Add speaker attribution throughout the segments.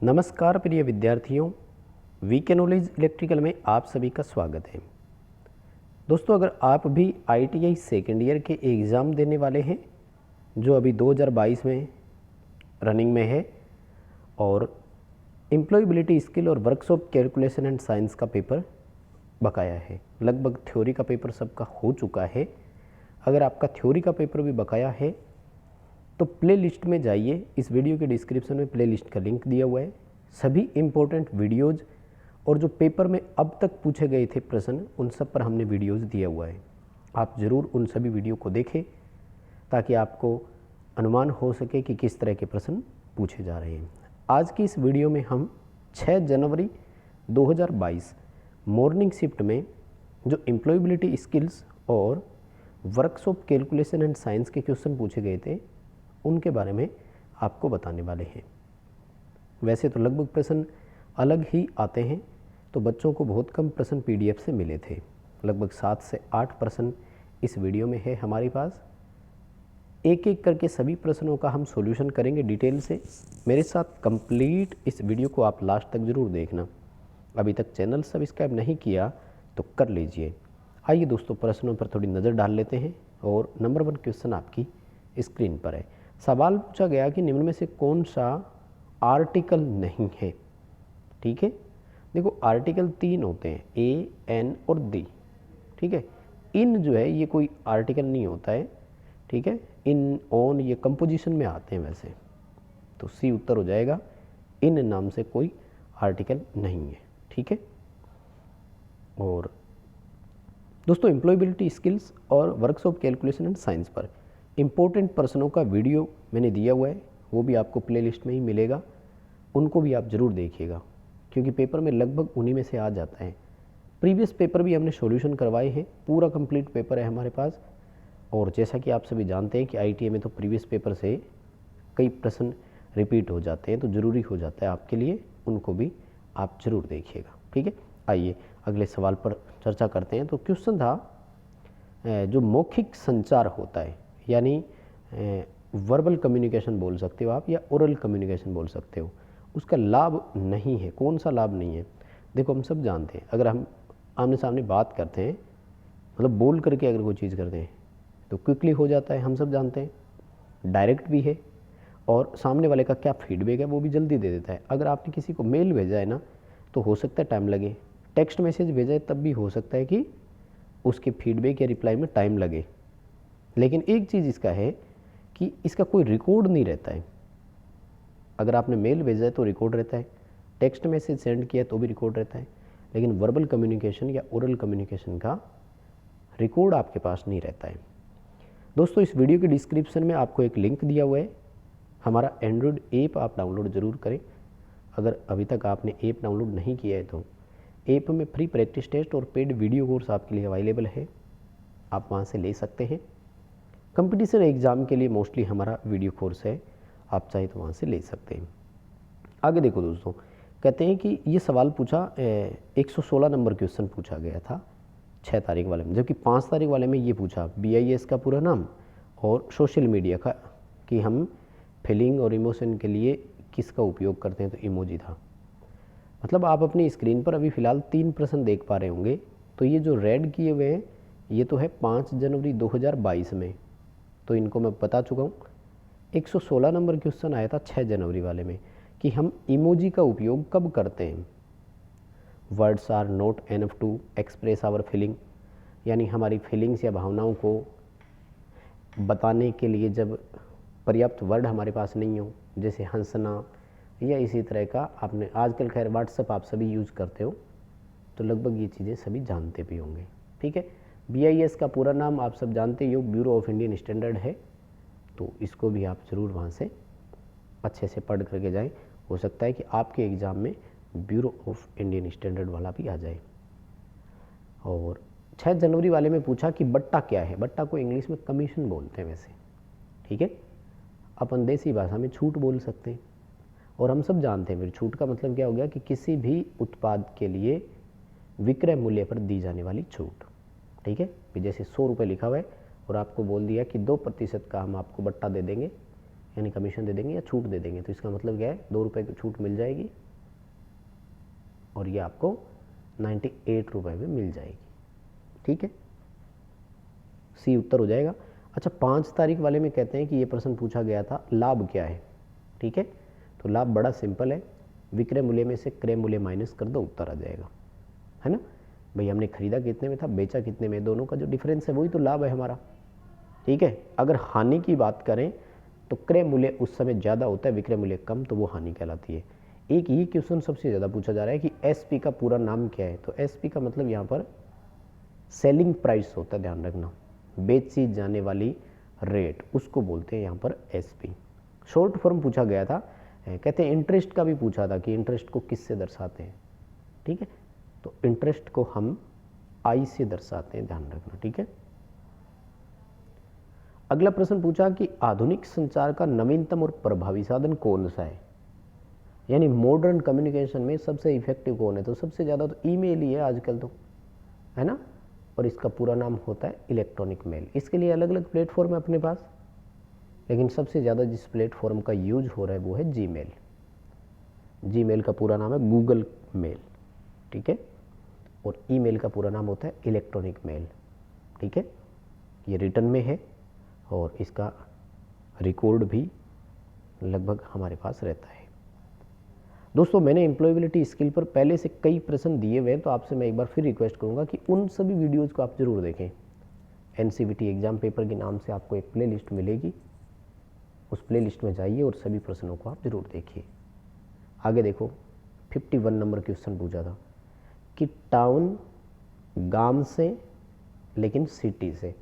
Speaker 1: नमस्कार प्रिय विद्यार्थियों, वीके नॉलेज इलेक्ट्रिकल में आप सभी का स्वागत है। दोस्तों, अगर आप भी आईटीआई सेकेंड ईयर के एग्ज़ाम देने वाले हैं जो अभी 2022 में रनिंग में है और एम्प्लॉयबिलिटी स्किल और वर्कशॉप कैलकुलेशन एंड साइंस का पेपर बकाया है, लगभग थ्योरी का पेपर सबका हो चुका है। अगर आपका थ्योरी का पेपर भी बकाया है तो प्ले लिस्ट में जाइए, इस वीडियो के डिस्क्रिप्शन में प्ले लिस्ट का लिंक दिया हुआ है। सभी इम्पोर्टेंट वीडियोज़ और जो पेपर में अब तक पूछे गए थे प्रश्न, उन सब पर हमने वीडियोज़ दिया हुआ है। आप ज़रूर उन सभी वीडियो को देखें ताकि आपको अनुमान हो सके कि किस तरह के प्रश्न पूछे जा रहे हैं। आज की इस वीडियो में हम 6 जनवरी 2022 मॉर्निंग शिफ्ट में जो एम्प्लॉयबिलिटी स्किल्स और वर्कशॉप कैलकुलेशन एंड साइंस के क्वेश्चन पूछे गए थे उनके बारे में आपको बताने वाले हैं। वैसे तो लगभग प्रश्न अलग ही आते हैं, तो बच्चों को बहुत कम प्रश्न पीडीएफ से मिले थे। लगभग 7 से 8 प्रश्न इस वीडियो में है हमारे पास। एक एक करके सभी प्रश्नों का हम सॉल्यूशन करेंगे डिटेल से। मेरे साथ कंप्लीट इस वीडियो को आप लास्ट तक ज़रूर देखना। अभी तक चैनल सब्सक्राइब नहीं किया तो कर लीजिए। आइए दोस्तों, प्रश्नों पर थोड़ी नज़र डाल लेते हैं और नंबर 1 क्वेश्चन आपकी स्क्रीन पर है। सवाल पूछा गया कि निम्न में से कौन सा आर्टिकल नहीं है। ठीक है, देखो आर्टिकल 3 होते हैं, ए, एन और दी। ठीक है, इन जो है ये कोई आर्टिकल नहीं होता है। ठीक है, इन, ऑन ये कंपोजिशन में आते हैं वैसे, तो सी उत्तर हो जाएगा। इन नाम से कोई आर्टिकल नहीं है। ठीक है, और दोस्तों एम्प्लॉयबिलिटी स्किल्स और वर्कशॉप कैलकुलेशन एंड साइंस पर इम्पोर्टेंट प्रश्नों का वीडियो मैंने दिया हुआ है, वो भी आपको प्ले लिस्ट में ही मिलेगा। उनको भी आप ज़रूर देखिएगा क्योंकि पेपर में लगभग उन्हीं में से आ जाता है। प्रीवियस पेपर भी हमने सॉल्यूशन करवाए हैं, पूरा कंप्लीट पेपर है हमारे पास। और जैसा कि आप सभी जानते हैं कि आईटीआई में तो प्रीवियस पेपर से कई प्रश्न रिपीट हो जाते हैं, तो ज़रूरी हो जाता है आपके लिए, उनको भी आप ज़रूर देखिएगा। ठीक है, आइए अगले सवाल पर चर्चा करते हैं। तो क्वेश्चन था जो मौखिक संचार होता है, यानी वर्बल कम्युनिकेशन बोल सकते हो आप या ओरल कम्युनिकेशन बोल सकते हो, उसका लाभ नहीं है। कौन सा लाभ नहीं है? देखो हम सब जानते हैं, अगर हम आमने सामने बात करते हैं, मतलब बोल करके अगर कोई चीज़ करते हैं तो क्विकली हो जाता है, हम सब जानते हैं। डायरेक्ट भी है और सामने वाले का क्या फीडबैक है वो भी जल्दी दे देता है। अगर आपने किसी को मेल भेजा है ना तो हो सकता है टाइम लगे, टेक्स्ट मैसेज भेजा है तब भी हो सकता है कि उसके फीडबैक या रिप्लाई में टाइम लगे। लेकिन एक चीज़ इसका है कि इसका कोई रिकॉर्ड नहीं रहता है। अगर आपने मेल भेजा है तो रिकॉर्ड रहता है, टेक्स्ट मैसेज सेंड किया तो भी रिकॉर्ड रहता है, लेकिन वर्बल कम्युनिकेशन या ओरल कम्युनिकेशन का रिकॉर्ड आपके पास नहीं रहता है। दोस्तों इस वीडियो के डिस्क्रिप्शन में आपको एक लिंक दिया हुआ है, हमारा एंड्रॉयड ऐप आप डाउनलोड ज़रूर करें। अगर अभी तक आपने ऐप डाउनलोड नहीं किया है तो ऐप में फ्री प्रैक्टिस टेस्ट और पेड वीडियो कोर्स आपके लिए अवेलेबल है, आप वहाँ से ले सकते हैं। कंपटीशन एग्ज़ाम के लिए मोस्टली हमारा वीडियो कोर्स है, आप चाहे तो वहाँ से ले सकते हैं। आगे देखो दोस्तों, कहते हैं कि ये सवाल पूछा 116 नंबर क्वेश्चन पूछा गया था 6 तारीख वाले में, जबकि 5 तारीख वाले में ये पूछा BIS का पूरा नाम और सोशल मीडिया का कि हम फीलिंग और इमोशन के लिए किसका उपयोग करते हैं, तो इमोजी था। मतलब आप अपनी स्क्रीन पर अभी फ़िलहाल 3 प्रश्न देख पा रहे होंगे, तो ये जो रेड किए हुए हैं ये तो है 5 जनवरी 2022 में, तो इनको मैं बता चुका हूँ। 116 नंबर क्वेश्चन आया था 6 जनवरी वाले में कि हम इमोजी का उपयोग कब करते हैं। Words are not enough to express our feeling, यानी हमारी फीलिंग्स या भावनाओं को बताने के लिए जब पर्याप्त वर्ड हमारे पास नहीं हो, जैसे हंसना या इसी तरह का, आपने आजकल खैर व्हाट्सएप आप सभी यूज़ करते हो तो लगभग ये चीज़ें सभी जानते भी होंगे। ठीक है, BIS का पूरा नाम आप सब जानते हो, ब्यूरो ऑफ इंडियन स्टैंडर्ड है, तो इसको भी आप ज़रूर वहाँ से अच्छे से पढ़ करके जाएं। हो सकता है कि आपके एग्ज़ाम में ब्यूरो ऑफ इंडियन स्टैंडर्ड वाला भी आ जाए। और 6 जनवरी वाले में पूछा कि बट्टा क्या है। बट्टा को इंग्लिश में कमीशन बोलते हैं वैसे। ठीक है, अपन देसी भाषा में छूट बोल सकते हैं, और हम सब जानते हैं फिर छूट का मतलब क्या हो गया कि किसी भी उत्पाद के लिए विक्रय मूल्य पर दी जाने वाली छूट। ठीक है, जैसे 100 रुपये लिखा हुआ है और आपको बोल दिया कि 2% का हम आपको बट्टा दे देंगे, यानी कमीशन दे देंगे या छूट दे देंगे। तो इसका मतलब क्या है, 2 रुपये की छूट मिल जाएगी और ये आपको 98 रुपये में मिल जाएगी। ठीक है, सी उत्तर हो जाएगा। अच्छा, 5 तारीख वाले में कहते हैं कि ये प्रश्न पूछा गया था, लाभ क्या है। ठीक है, तो लाभ बड़ा सिंपल है, विक्रय मूल्य में से क्रय मूल्य माइनस कर दो, उत्तर आ जाएगा, है ना। भाई हमने खरीदा कितने में था, बेचा कितने में, दोनों का जो डिफरेंस है वही तो लाभ है हमारा। ठीक है, अगर हानि की बात करें तो क्रय मूल्य उस समय ज़्यादा होता है, विक्रय मूल्य कम, तो वो हानि कहलाती है। एक ये क्वेश्चन सबसे ज़्यादा पूछा जा रहा है कि एसपी का पूरा नाम क्या है। तो एसपी का मतलब यहाँ पर सेलिंग प्राइस होता है, ध्यान रखना, बेची जाने वाली रेट, उसको बोलते हैं यहाँ पर एसपी। शॉर्ट फॉर्म पूछा गया था, कहते हैं इंटरेस्ट का भी पूछा था कि इंटरेस्ट को किससे दर्शाते हैं। ठीक है, तो इंटरेस्ट को हम आई से दर्शाते हैं, ध्यान रखना। ठीक है, अगला प्रश्न पूछा कि आधुनिक संचार का नवीनतम और प्रभावी साधन कौन सा है, यानी मॉडर्न कम्युनिकेशन में सबसे इफेक्टिव कौन है। तो सबसे ज़्यादा तो ईमेल ही है आजकल, तो है ना, और इसका पूरा नाम होता है इलेक्ट्रॉनिक मेल। इसके लिए अलग अलग प्लेटफॉर्म है अपने पास, लेकिन सबसे ज़्यादा जिस प्लेटफॉर्म का यूज हो रहा है वो है जीमेल। जीमेल का पूरा नाम है गूगल मेल। ठीक है, और ईमेल का पूरा नाम होता है इलेक्ट्रॉनिक मेल। ठीक है, ये रिटर्न में है और इसका रिकॉर्ड भी लगभग हमारे पास रहता है। दोस्तों, मैंने एम्प्लॉयबिलिटी स्किल पर पहले से कई प्रश्न दिए हुए हैं, तो आपसे मैं एक बार फिर रिक्वेस्ट करूंगा कि उन सभी वीडियोज़ को आप ज़रूर देखें। एनसीवीटी एग्ज़ाम पेपर के नाम से आपको एक प्लेलिस्ट मिलेगी, उस प्लेलिस्ट में जाइए और सभी प्रश्नों को आप ज़रूर देखिए। आगे देखो, 51 नंबर क्वेश्चन पूछा था कि टाउन गांव से लेकिन सिटी से।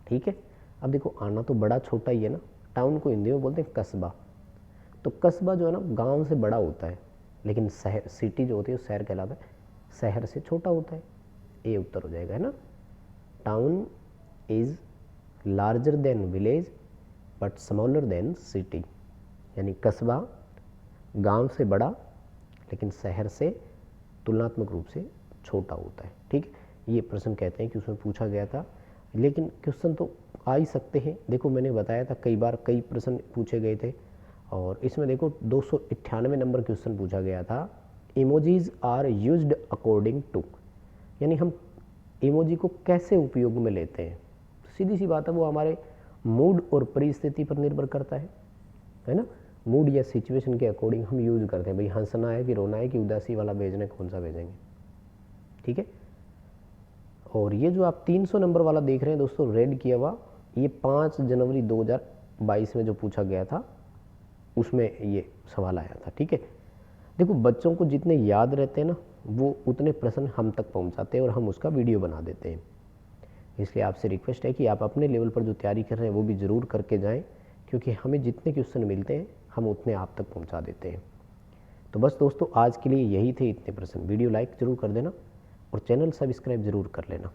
Speaker 1: ठीक है, अब देखो आना तो बड़ा छोटा ही है ना, टाउन को हिंदी में बोलते हैं कस्बा। तो कस्बा जो है ना गांव से बड़ा होता है, लेकिन शहर, सिटी जो होती है वो शहर कहलाता है, शहर से छोटा होता है। ये उत्तर हो जाएगा, है ना। Town is larger than village but smaller than city, यानी कस्बा गांव से बड़ा लेकिन शहर से तुलनात्मक रूप से छोटा होता है। ठीक है, ये प्रश्न कहते हैं कि उसमें पूछा गया था, लेकिन क्वेश्चन तो आ ही सकते हैं। देखो मैंने बताया था कई बार कई प्रश्न पूछे गए थे, और इसमें देखो 298 नंबर क्वेश्चन पूछा गया था, emojis are used according to, यानी हम इमोजी को कैसे उपयोग में लेते हैं। सीधी सी बात है, वो हमारे मूड और परिस्थिति पर निर्भर करता है ना। मूड या सिचुएशन के अकॉर्डिंग हम यूज करते हैं, भाई हंसना है कि रोना है कि उदासी वाला भेजना है, कौन सा भेजेंगे। ठीक है, और ये जो आप 300 नंबर वाला देख रहे हैं दोस्तों रेड किया हुआ, ये 5 जनवरी 2022 में जो पूछा गया था उसमें ये सवाल आया था। ठीक है, देखो बच्चों को जितने याद रहते हैं ना, वो उतने प्रश्न हम तक पहुंचाते हैं और हम उसका वीडियो बना देते हैं। इसलिए आपसे रिक्वेस्ट है कि आप अपने लेवल पर जो तैयारी कर रहे हैं वो भी ज़रूर करके जाएं, क्योंकि हमें जितने क्वेश्चन मिलते हैं हम उतने आप तक पहुंचा देते हैं। तो बस दोस्तों, आज के लिए यही थे इतने प्रश्न। वीडियो लाइक ज़रूर कर देना और चैनल सब्सक्राइब ज़रूर कर लेना।